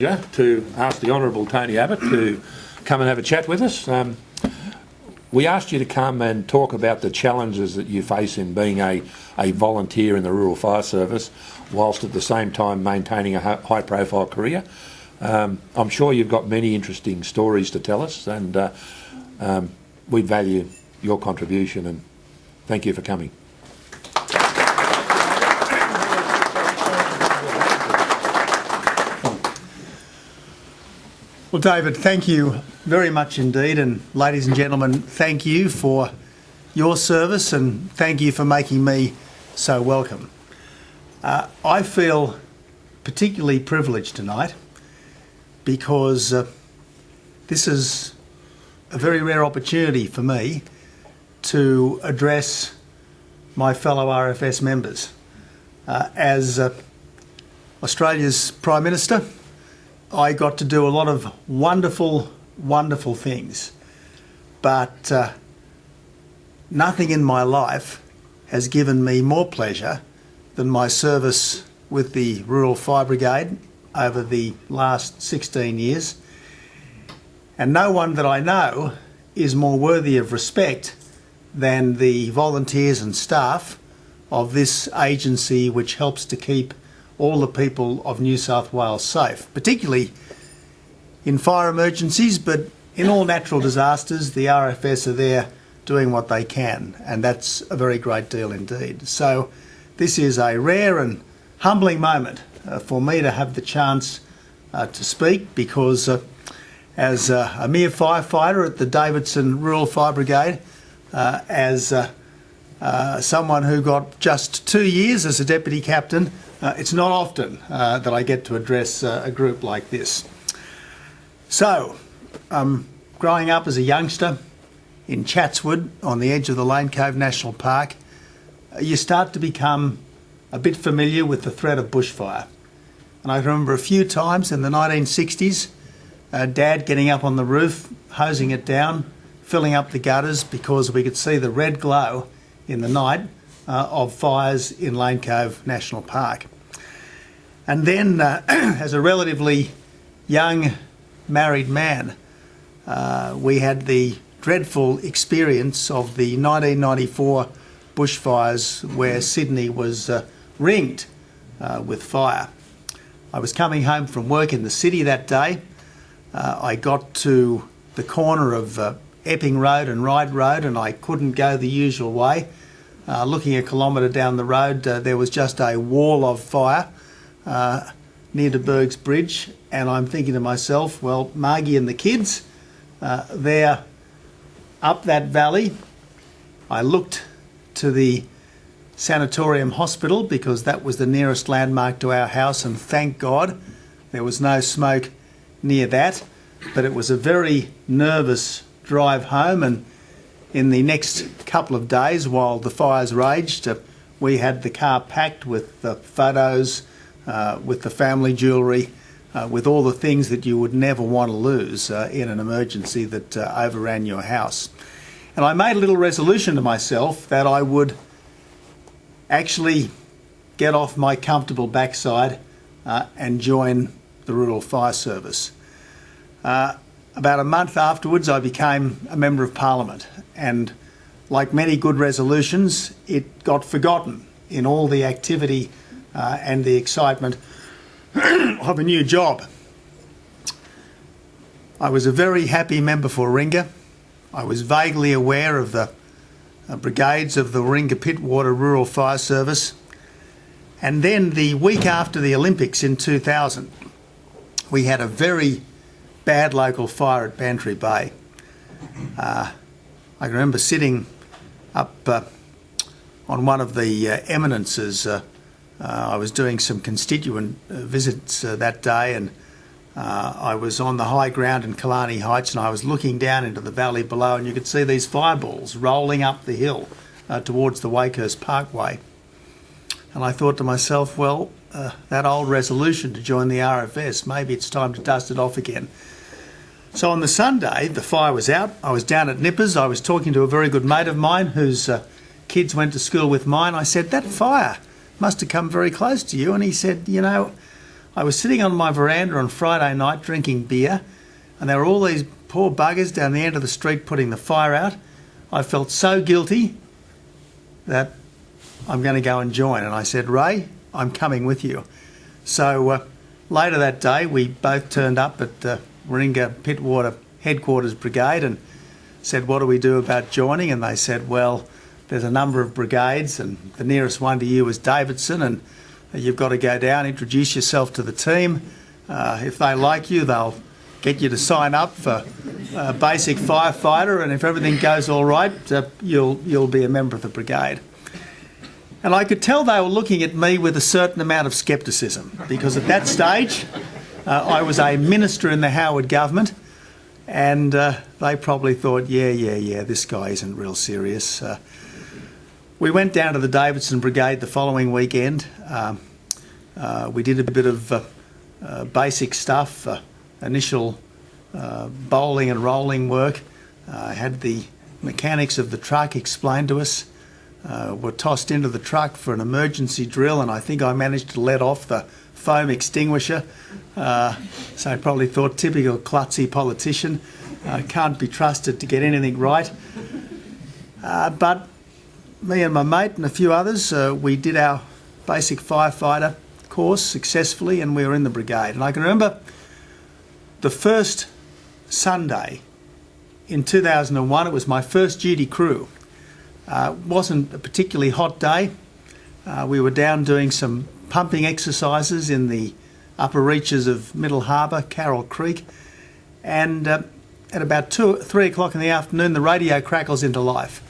To ask the Honourable Tony Abbott to come and have a chat with us. We asked you to come and talk about the challenges that you face in being a volunteer in the Rural Fire Service, whilst at the same time maintaining a high-profile career. I'm sure you've got many interesting stories to tell us, and we value your contribution, and thank you for coming. Well, David, thank you very much indeed, and ladies and gentlemen, thank you for your service and thank you for making me so welcome. I feel particularly privileged tonight because this is a very rare opportunity for me to address my fellow RFS members. As Australia's Prime Minister, I got to do a lot of wonderful, wonderful things, but nothing in my life has given me more pleasure than my service with the Rural Fire Brigade over the last 16 years. And no one that I know is more worthy of respect than the volunteers and staff of this agency, which helps to keep all the people of New South Wales safe, particularly in fire emergencies, but in all natural disasters, the RFS are there doing what they can, and that's a very great deal indeed. So this is a rare and humbling moment for me to have the chance to speak, because as a mere firefighter at the Davidson Rural Fire Brigade, as someone who got just 2 years as a deputy captain, it's not often that I get to address a group like this. So, growing up as a youngster in Chatswood on the edge of the Lane Cove National Park, you start to become a bit familiar with the threat of bushfire. And I remember a few times in the 1960s, Dad getting up on the roof, hosing it down, filling up the gutters because we could see the red glow in the night of fires in Lane Cove National Park. And then as a relatively young married man, we had the dreadful experience of the 1994 bushfires where Sydney was ringed with fire. I was coming home from work in the city that day. I got to the corner of Epping Road and Ryde Road, and I couldn't go the usual way. Looking a kilometre down the road, there was just a wall of fire near to Berg's Bridge, and I'm thinking to myself, well, Margie and the kids, they're up that valley. I looked to the sanatorium hospital because that was the nearest landmark to our house, and thank God there was no smoke near that, but it was a very nervous drive home. And in the next couple of days, while the fires raged, we had the car packed with the photos, with the family jewellery, with all the things that you would never want to lose in an emergency that overran your house. And I made a little resolution to myself that I would actually get off my comfortable backside and join the Rural Fire Service. About a month afterwards, I became a Member of Parliament, and like many good resolutions, it got forgotten in all the activity and the excitement of a new job. I was a very happy member for Warringah. I was vaguely aware of the brigades of the Warringah Pittwater Rural Fire Service, and then the week after the Olympics in 2000, we had a very bad local fire at Bantry Bay. I remember sitting up on one of the eminences. I was doing some constituent visits that day, and I was on the high ground in Killarney Heights, and I was looking down into the valley below, and you could see these fireballs rolling up the hill towards the Wakehurst Parkway. And I thought to myself, well, that old resolution to join the RFS, maybe it's time to dust it off again. So on the Sunday, the fire was out. I was down at Nippers. I was talking to a very good mate of mine whose kids went to school with mine. I said, that fire must have come very close to you. And he said, you know, I was sitting on my veranda on Friday night drinking beer, and there were all these poor buggers down the end of the street putting the fire out. I felt so guilty that I'm going to go and join. And I said, Ray, I'm coming with you. So later that day, we both turned up at Warringah Pittwater Headquarters Brigade and said, what do we do about joining? And they said, well, there's a number of brigades and the nearest one to you is Davidson, and you've got to go down, introduce yourself to the team. If they like you, they'll get you to sign up for basic firefighter, and if everything goes all right, you'll be a member of the brigade. And I could tell they were looking at me with a certain amount of scepticism, because at that stage I was a minister in the Howard government, and they probably thought, yeah, this guy isn't real serious. We went down to the Davidson Brigade the following weekend. We did a bit of basic stuff, initial bowling and rolling work, had the mechanics of the truck explained to us, were tossed into the truck for an emergency drill, and I think I managed to let off the foam extinguisher. So I probably thought, typical klutzy politician, can't be trusted to get anything right. But me and my mate and a few others, we did our basic firefighter course successfully, and we were in the brigade. And I can remember the first Sunday in 2001, it was my first duty crew. It wasn't a particularly hot day. We were down doing some pumping exercises in the upper reaches of Middle Harbour, Carroll Creek, and at about 3 o'clock in the afternoon, the radio crackles into life.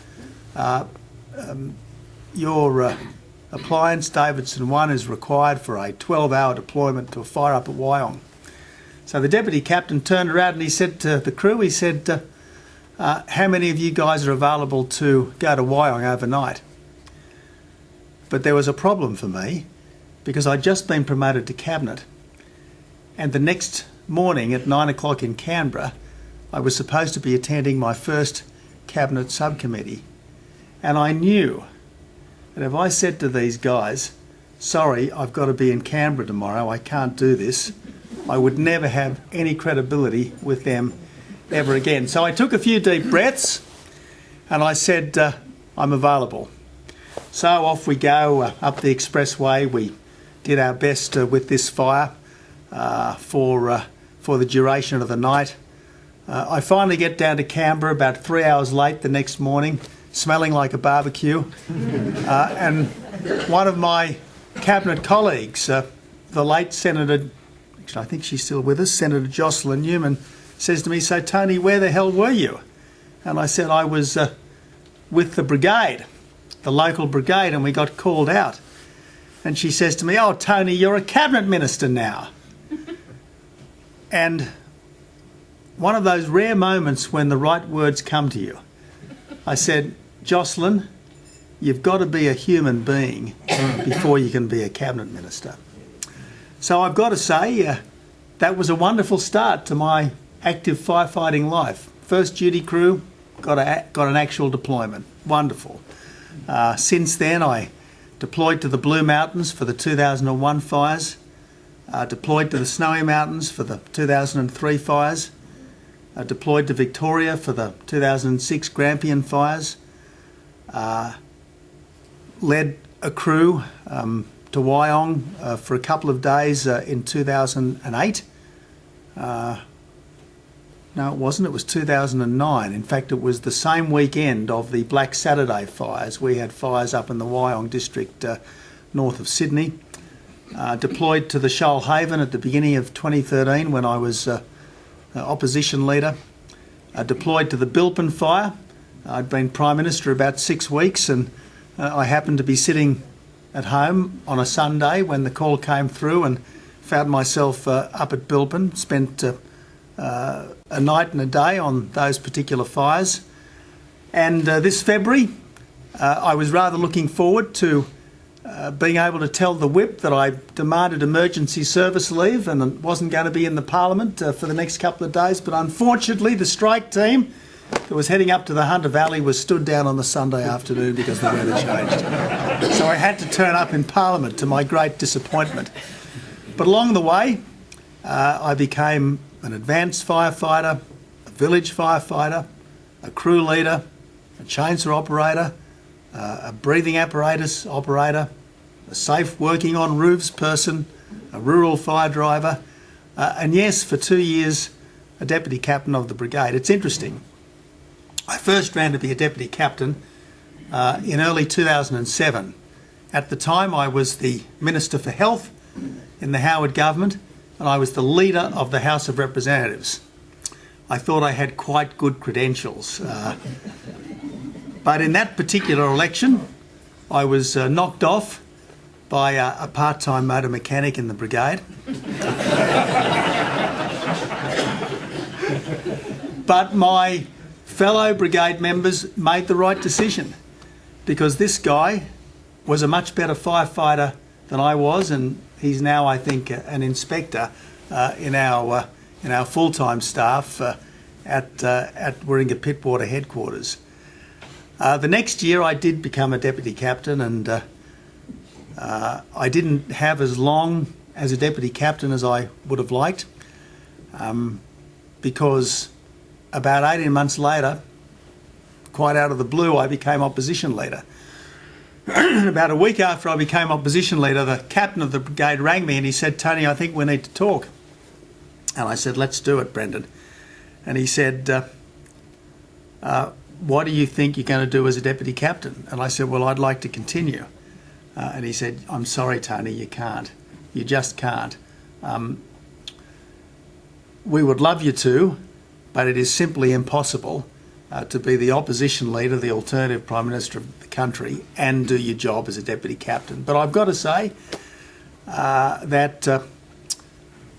Your appliance, Davidson 1, is required for a 12-hour deployment to a fire up at Wyong. So the deputy captain turned around and he said to the crew, he said, how many of you guys are available to go to Wyong overnight? But there was a problem for me, because I'd just been promoted to cabinet, and the next morning at 9 o'clock in Canberra, I was supposed to be attending my first cabinet subcommittee. And I knew that if I said to these guys, sorry, I've got to be in Canberra tomorrow, I can't do this, I would never have any credibility with them ever again. So I took a few deep breaths and I said, I'm available. So off we go up the expressway. We did our best with this fire for the duration of the night. I finally get down to Canberra about 3 hours late the next morning, smelling like a barbecue. And one of my cabinet colleagues, the late Senator, actually I think she's still with us, Senator Jocelyn Newman, says to me, so Tony, where the hell were you? And I said, I was with the brigade, the local brigade, and we got called out. And she says to me, oh, Tony, you're a cabinet minister now. And one of those rare moments when the right words come to you. I said, Jocelyn, you've got to be a human being before you can be a cabinet minister. So I've got to say, that was a wonderful start to my active firefighting life. First duty crew, got an actual deployment. Wonderful. Since then, I deployed to the Blue Mountains for the 2001 fires, deployed to the Snowy Mountains for the 2003 fires, deployed to Victoria for the 2006 Grampian fires, led a crew to Wyong for a couple of days in 2008. No, it wasn't. It was 2009. In fact, it was the same weekend of the Black Saturday fires. We had fires up in the Wyong district north of Sydney. Deployed to the Shoalhaven at the beginning of 2013 when I was opposition leader. Deployed to the Bilpin fire. I'd been Prime Minister about 6 weeks, and I happened to be sitting at home on a Sunday when the call came through and found myself up at Bilpin. Spent a night and a day on those particular fires. And this February, I was rather looking forward to being able to tell the whip that I demanded emergency service leave and wasn't going to be in the Parliament for the next couple of days. But unfortunately, the strike team that was heading up to the Hunter Valley was stood down on the Sunday afternoon because the weather changed. So I had to turn up in Parliament, to my great disappointment. But along the way, I became an advanced firefighter, a village firefighter, a crew leader, a chainsaw operator, a breathing apparatus operator, a safe working on roofs person, a rural fire driver, and yes, for 2 years, a deputy captain of the brigade. It's interesting. I first ran to be a deputy captain in early 2007. At the time, I was the Minister for Health in the Howard government, and I was the leader of the House of Representatives. I thought I had quite good credentials. But in that particular election, I was knocked off by a part-time motor mechanic in the brigade. But my fellow brigade members made the right decision, because this guy was a much better firefighter than I was, and he's now, I think, an inspector in our full-time staff at Warringah Pittwater headquarters. The next year I did become a deputy captain, and I didn't have as long as a deputy captain as I would have liked, because about 18 months later, quite out of the blue, I became opposition leader. About a week after I became opposition leader, the captain of the brigade rang me and he said, "Tony, I think we need to talk." And I said, "Let's do it, Brendan." And he said, "What do you think you're going to do as a deputy captain?" And I said, "Well, I'd like to continue." And he said, "I'm sorry, Tony, you can't. You just can't. We would love you to, but it is simply impossible to be the opposition leader, the alternative Prime Minister of the country, and do your job as a deputy captain." But I've got to say that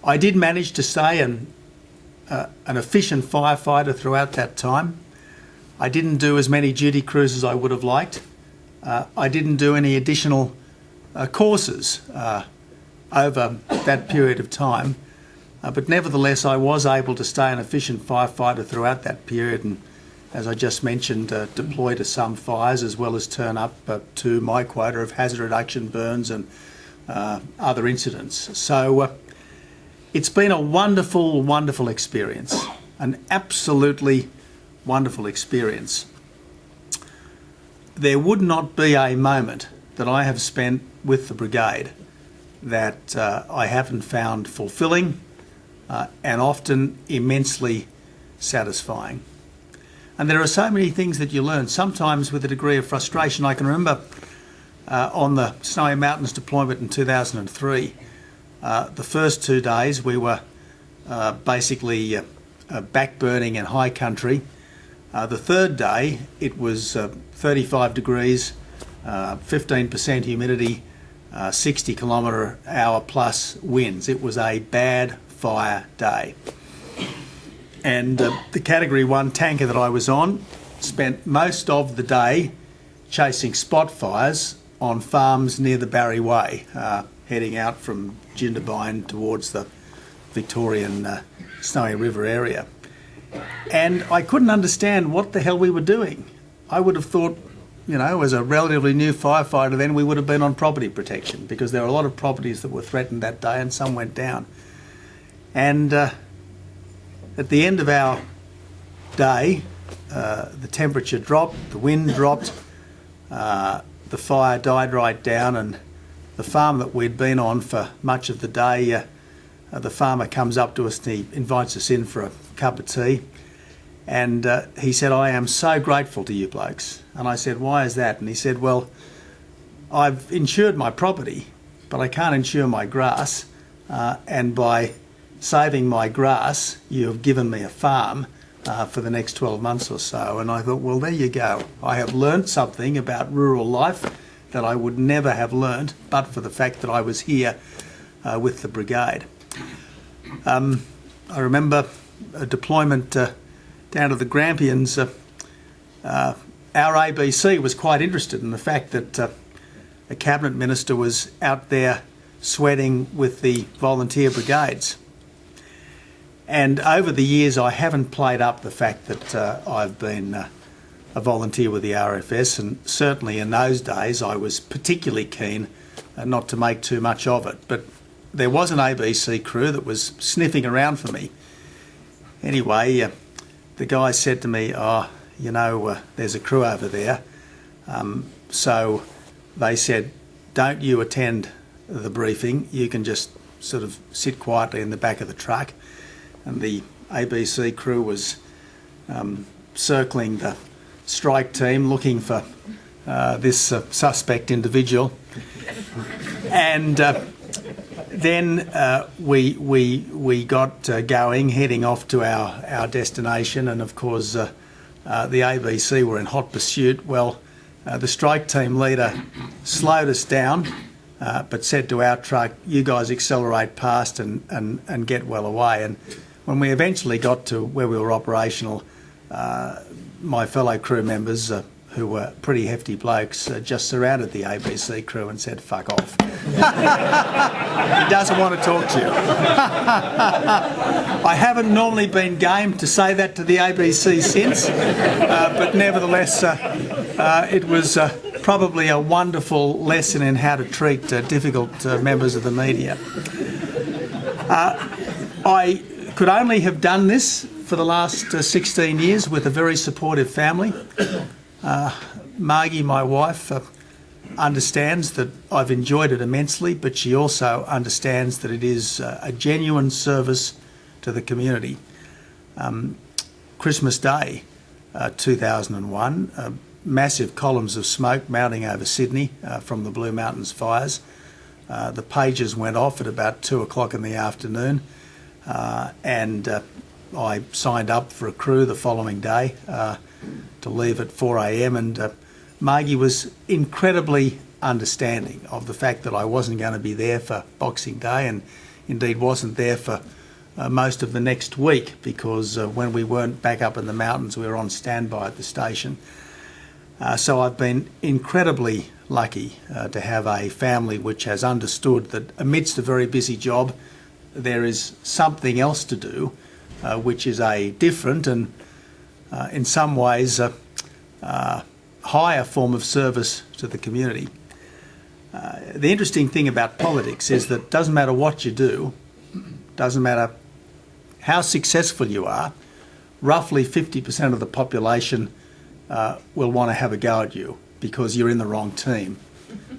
I did manage to stay an efficient firefighter throughout that time. I didn't do as many duty crews as I would have liked. I didn't do any additional courses over that period of time. But nevertheless, I was able to stay an efficient firefighter throughout that period, and as I just mentioned, deploy to some fires, as well as turn up to my quota of hazard reduction, burns and other incidents. So it's been a wonderful, wonderful experience, an absolutely wonderful experience. There would not be a moment that I have spent with the brigade that I haven't found fulfilling and often immensely satisfying. And there are so many things that you learn, sometimes with a degree of frustration. I can remember on the Snowy Mountains deployment in 2003, the first 2 days we were basically backburning in high country. The third day it was 35 degrees, 15% humidity, 60 kilometre/hour plus winds. It was a bad fire day. And the Category 1 tanker that I was on spent most of the day chasing spot fires on farms near the Barry Way, heading out from Jindabyne towards the Victorian Snowy River area. And I couldn't understand what the hell we were doing. I would have thought, you know, as a relatively new firefighter then, we would have been on property protection, because there were a lot of properties that were threatened that day and some went down. And at the end of our day, the temperature dropped, the wind dropped, the fire died right down, and the farm that we'd been on for much of the day, the farmer comes up to us and he invites us in for a cup of tea. And he said, "I am so grateful to you blokes." And I said, "Why is that?" And he said, "Well, I've insured my property, but I can't insure my grass. And by saving my grass, you have given me a farm for the next 12 months or so." And I thought, well, there you go. I have learnt something about rural life that I would never have learnt but for the fact that I was here with the brigade. I remember a deployment down to the Grampians. Our ABC was quite interested in the fact that a cabinet minister was out there sweating with the volunteer brigades. And over the years, I haven't played up the fact that I've been a volunteer with the RFS, and certainly in those days I was particularly keen not to make too much of it. But there was an ABC crew that was sniffing around for me. Anyway, the guy said to me, "Oh, you know, there's a crew over there." So they said, "Don't you attend the briefing. You can just sort of sit quietly in the back of the truck." And the ABC crew was circling the strike team looking for this suspect individual. And then we got going, heading off to our destination, and of course the ABC were in hot pursuit. Well, the strike team leader slowed us down, but said to our truck, "You guys accelerate past and get well away." And when we eventually got to where we were operational, my fellow crew members, who were pretty hefty blokes, just surrounded the ABC crew and said, "Fuck off." He doesn't want to talk to you. I haven't normally been game to say that to the ABC since, but nevertheless, it was probably a wonderful lesson in how to treat difficult members of the media. I could only have done this for the last 16 years with a very supportive family. Margie, my wife, understands that I've enjoyed it immensely, but she also understands that it is a genuine service to the community. Christmas Day 2001, massive columns of smoke mounting over Sydney from the Blue Mountains fires. The pages went off at about 2 o'clock in the afternoon, and I signed up for a crew the following day to leave at 4 a.m, and Margie was incredibly understanding of the fact that I wasn't going to be there for Boxing Day, and indeed wasn't there for most of the next week, because when we weren't back up in the mountains, we were on standby at the station. So I've been incredibly lucky to have a family which has understood that amidst a very busy job, there is something else to do, which is a different and in some ways higher form of service to the community. The interesting thing about politics is that it doesn't matter what you do, doesn't matter how successful you are, roughly 50% of the population will want to have a go at you because you're in the wrong team.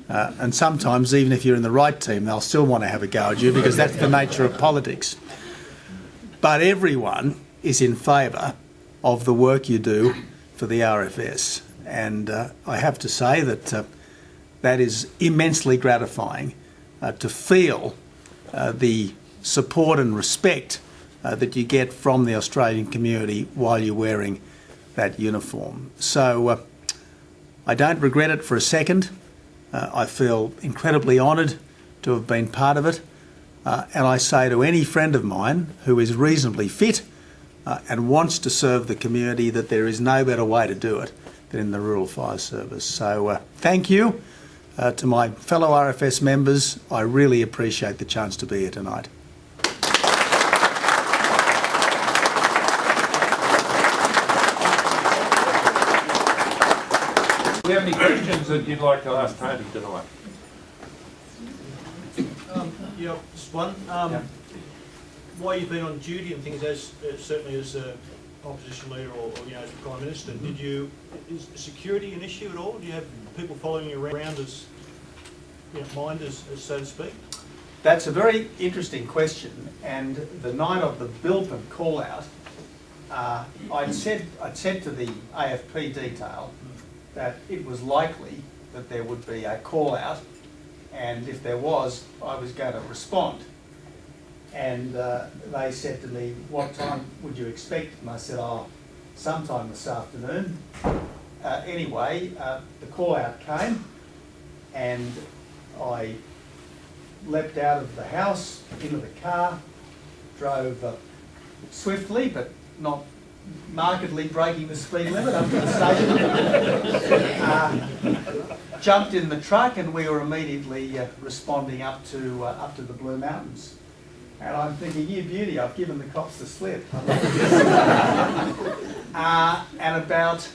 And sometimes, even if you're in the right team, they'll still want to have a go at you because that's the nature of politics. But everyone is in favour of the work you do for the RFS. And I have to say that that is immensely gratifying to feel the support and respect that you get from the Australian community while you're wearing that uniform. So I don't regret it for a second. I feel incredibly honoured to have been part of it. And I say to any friend of mine who is reasonably fit and wants to serve the community that there is no better way to do it than in the Rural Fire Service. So thank you to my fellow RFS members. I really appreciate the chance to be here tonight. Do you have any questions that you'd like to ask Tony tonight? Yeah, just one. While you've been on duty and things, as certainly as opposition leader or as Prime Minister, is security an issue at all? Do you have people following you around as mind as so to speak? That's a very interesting question. And the night of the Bilpin call out, I'd said to the AFP detail that it was likely that there would be a call out, and if there was, I was going to respond. And they said to me, "What time would you expect?" And I said, "Oh, sometime this afternoon." Anyway, the call out came, and I leapt out of the house into the car, drove swiftly but not markedly breaking the speed limit up to the station, jumped in the truck, and we were immediately responding up to the Blue Mountains. And I'm thinking, you beauty, I've given the cops the slip. And about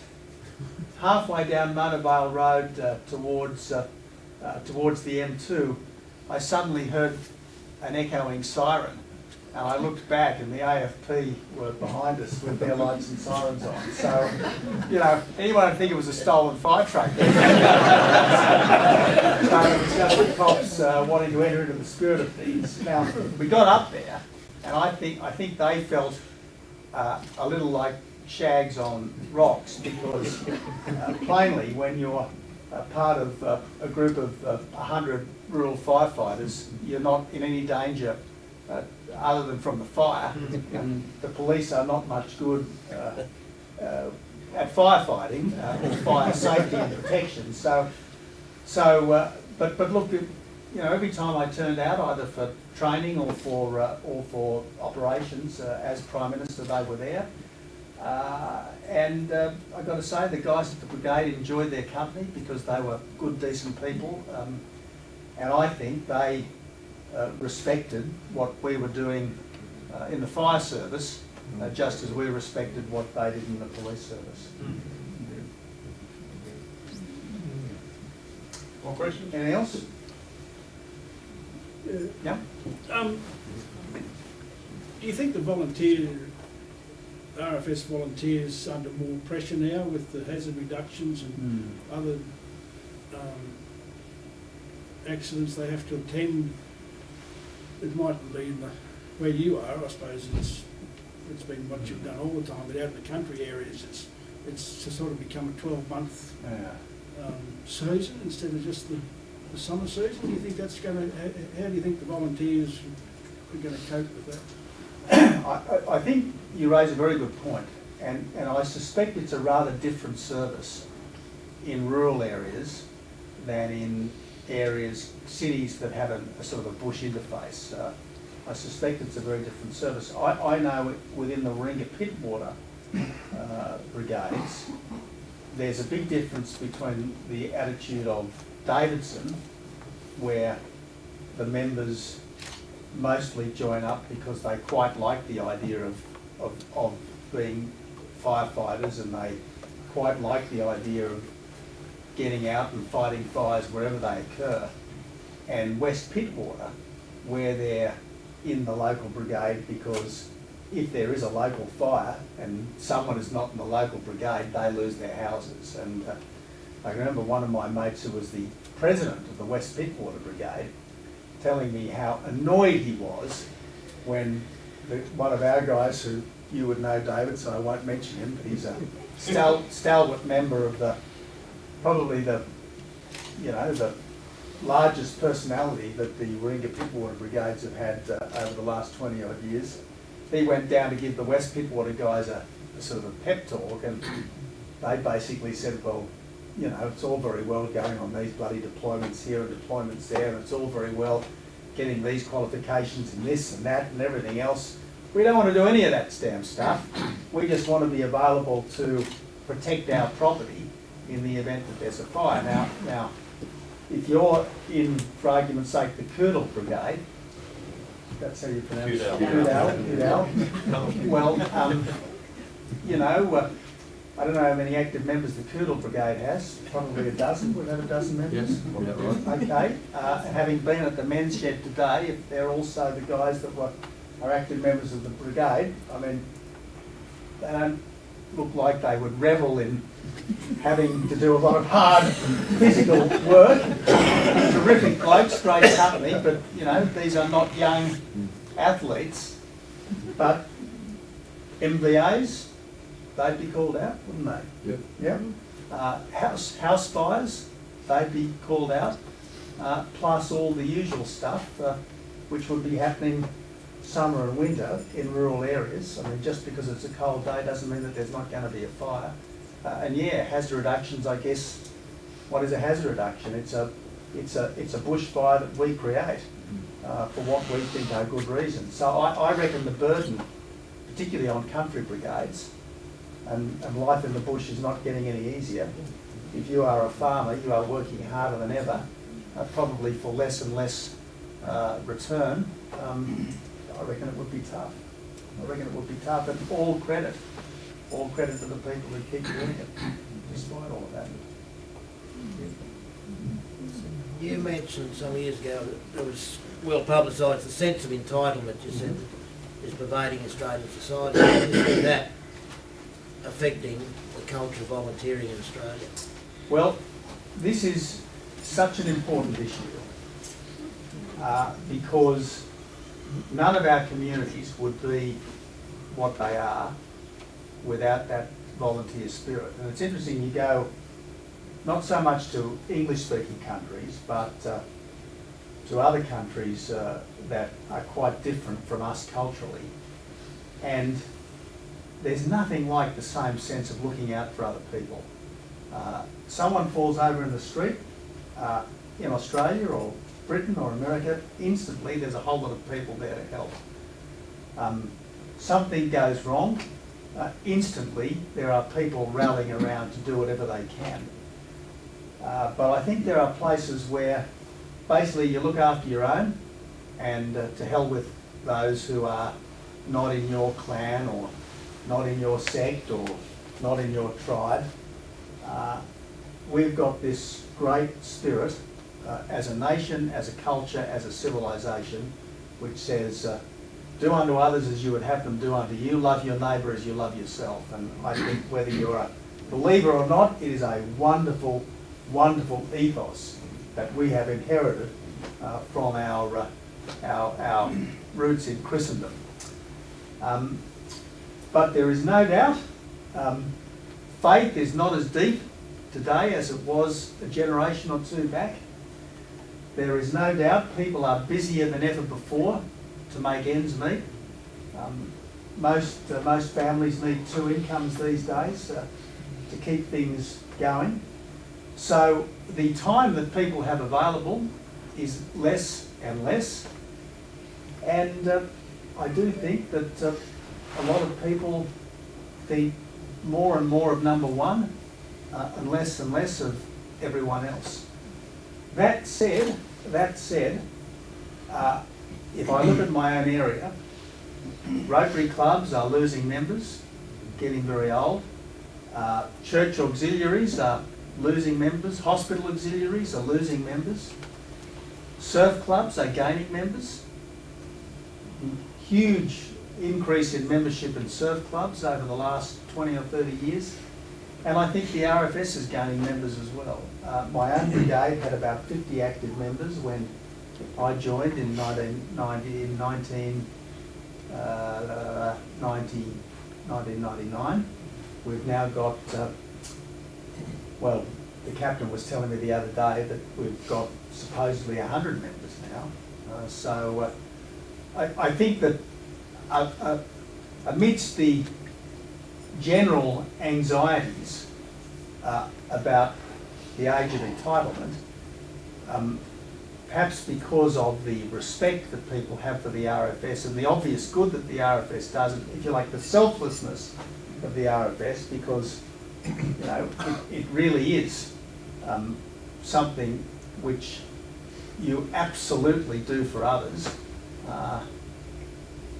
halfway down Motorvale Road towards the M2, I suddenly heard an echoing siren. And I looked back and the AFP were behind us with their lights and sirens on. So, you know, anyone would think it was a stolen fire truck. So it was just the cops wanting to enter into the spirit of things. Now, we got up there and I think they felt a little like shags on rocks because plainly when you're part of a group of 100 rural firefighters, you're not in any danger other than from the fire, and the police are not much good at firefighting or fire safety and protection. But look, you know, every time I turned out, either for training or for operations as Prime Minister, they were there. And I've got to say, the guys at the brigade enjoyed their company because they were good, decent people, and I think they respected what we were doing in the fire service, just as we respected what they did in the police service. More questions? Anything else? Yeah. Do you think the RFS volunteers under more pressure now with the hazard reductions and other accidents they have to attend? It mightn't be in where you are, I suppose it's been what you've done all the time, but out in the country areas it's sort of become a 12-month season instead of just the summer season. Do you think that's going to, how do you think the volunteers are going to cope with that? I think you raise a very good point, and I suspect it's a rather different service in rural areas than in areas, cities that have a sort of a bush interface. I suspect it's a very different service. I know within the Warringah Pitwater brigades, there's a big difference between the attitude of Davidson, where the members mostly join up because they quite like the idea of being firefighters, and they quite like the idea of getting out and fighting fires wherever they occur, and West Pitwater, where they're in the local brigade because if there is a local fire and someone is not in the local brigade, they lose their houses. And I remember one of my mates who was the president of the West Pitwater Brigade telling me how annoyed he was when one of our guys, who you would know, David, so I won't mention him, but he's a stalwart member of probably the largest personality that the Warringah Pitwater Brigades have had over the last 20 odd years. He went down to give the West Pitwater guys a sort of a pep talk, and they basically said, well, you know, it's all very well going on these bloody deployments here and deployments there, and it's all very well getting these qualifications and this and that and everything else. We don't want to do any of that damn stuff. We just want to be available to protect our property in the event that there's a fire. Now, if you're in, for argument's sake, the Curdle Brigade, that's how you pronounce it. Cudal. Well, you know, I don't know how many active members the Curdle Brigade has. Probably a dozen. We've had a dozen members. Yes. Okay. Having been at the men's shed today, if they're also the guys that are active members of the brigade, I mean, they don't look like they would revel in having to do a lot of hard physical work. Terrific blokes, great company, but you know, these are not young athletes. But MVAs, they'd be called out, wouldn't they? Yeah. Yeah. House fires, they'd be called out, plus all the usual stuff, which would be happening summer and winter in rural areas. I mean, just because it's a cold day doesn't mean that there's not going to be a fire. And yeah, hazard reductions, I guess. What is a hazard reduction? It's a bushfire that we create for what we think are good reasons. So I reckon the burden, particularly on country brigades, and life in the bush is not getting any easier. If you are a farmer, you are working harder than ever, probably for less and less return. I reckon it would be tough. And all credit to the people who keep doing it, despite all of that. You mentioned some years ago that it was well publicised, the sense of entitlement, you said, is pervading Australian society. How do you see that affecting the culture of volunteering in Australia? Well, this is such an important issue because none of our communities would be what they are without that volunteer spirit. And it's interesting, you go not so much to English-speaking countries, but to other countries that are quite different from us culturally. And there's nothing like the same sense of looking out for other people. Someone falls over in the street in Australia or Britain or America, instantly there's a whole lot of people there to help. Something goes wrong, instantly there are people rallying around to do whatever they can. But I think there are places where basically you look after your own, and to hell with those who are not in your clan or not in your sect or not in your tribe. We've got this great spirit as a nation, as a culture, as a civilization, which says, do unto others as you would have them do unto you, love your neighbour as you love yourself. And I think whether you're a believer or not, it is a wonderful, wonderful ethos that we have inherited from our roots in Christendom. But there is no doubt faith is not as deep today as it was a generation or two back. There is no doubt people are busier than ever before to make ends meet. Most families need 2 incomes these days to keep things going. So the time that people have available is less and less. And I do think that a lot of people think more and more of number one and less of everyone else. That said, if I look at my own area, Rotary clubs are losing members, getting very old. Church auxiliaries are losing members. Hospital auxiliaries are losing members. Surf clubs are gaining members. Huge increase in membership in surf clubs over the last 20 or 30 years. And I think the RFS is gaining members as well. My own brigade had about 50 active members when I joined in 1999. We've now got, well, the captain was telling me the other day that we've got supposedly 100 members now. So I think that amidst the general anxieties about the age of entitlement, perhaps because of the respect that people have for the RFS and the obvious good that the RFS does, and if you like, the selflessness of the RFS, because you know it really is something which you absolutely do for others.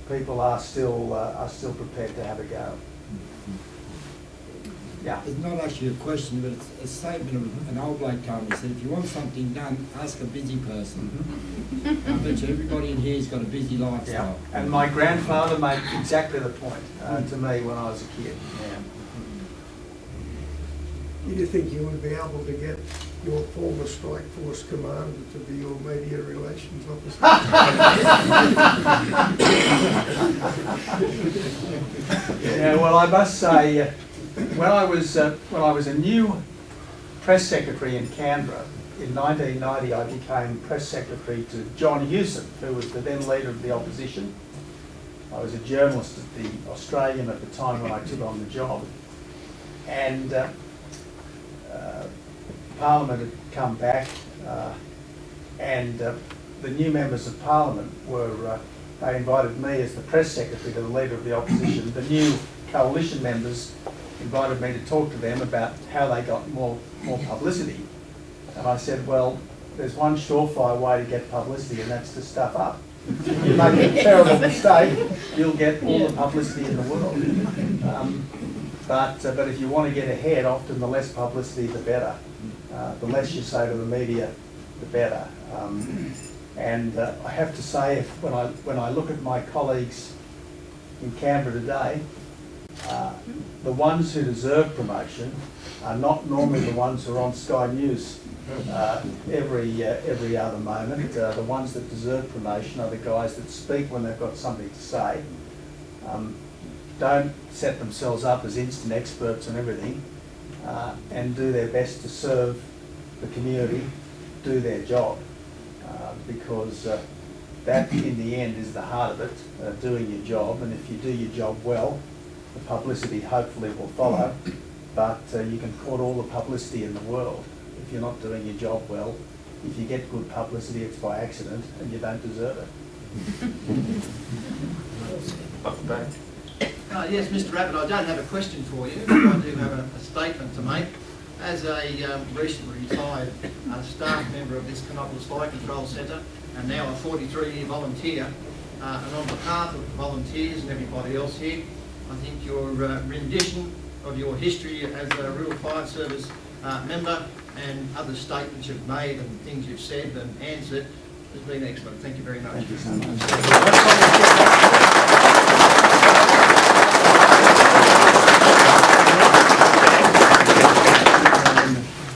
People are still prepared to have a go. Yeah. It's not actually a question, but it's a statement of an old bloke told me. He said, if you want something done, ask a busy person. I bet you everybody in here's got a busy lifestyle. Yeah. And my grandfather made exactly the point to me when I was a kid. Yeah. Do you think you would be able to get your former strike force commander to be your media relations officer? Yeah, well, I must say, when I was a new press secretary in Canberra in 1990, I became press secretary to John Hewson, who was the then leader of the opposition. I was a journalist at the Australian at the time when I took on the job, and Parliament had come back, and the new members of Parliament were, they invited me as the press secretary to the leader of the opposition. The new coalition members invited me to talk to them about how they got more publicity. And I said, well, there's one surefire way to get publicity, and that's to stuff up. If you make a terrible mistake, you'll get all the publicity in the world. But if you want to get ahead, often the less publicity, the better. The less you say to the media, the better. And I have to say, when I look at my colleagues in Canberra today, the ones who deserve promotion are not normally the ones who are on Sky News every other moment. The ones that deserve promotion are the guys that speak when they've got something to say. Don't set themselves up as instant experts on everything, and do their best to serve the community, do their job, because that in the end is the heart of it, doing your job. And if you do your job well, the publicity hopefully will follow, but you can court all the publicity in the world. If you're not doing your job well, if you get good publicity, it's by accident and you don't deserve it. Yes, Mr. Abbott, I don't have a question for you, but I do have a statement to make. As a recently retired staff member of this Canobolas Fire Control Centre, and now a 43-year volunteer, and on behalf of the volunteers and everybody else here, I think your rendition of your history as a Rural Fire Service member and other statements you've made and things you've said and answered has been excellent. Thank you very much. Thank you so much.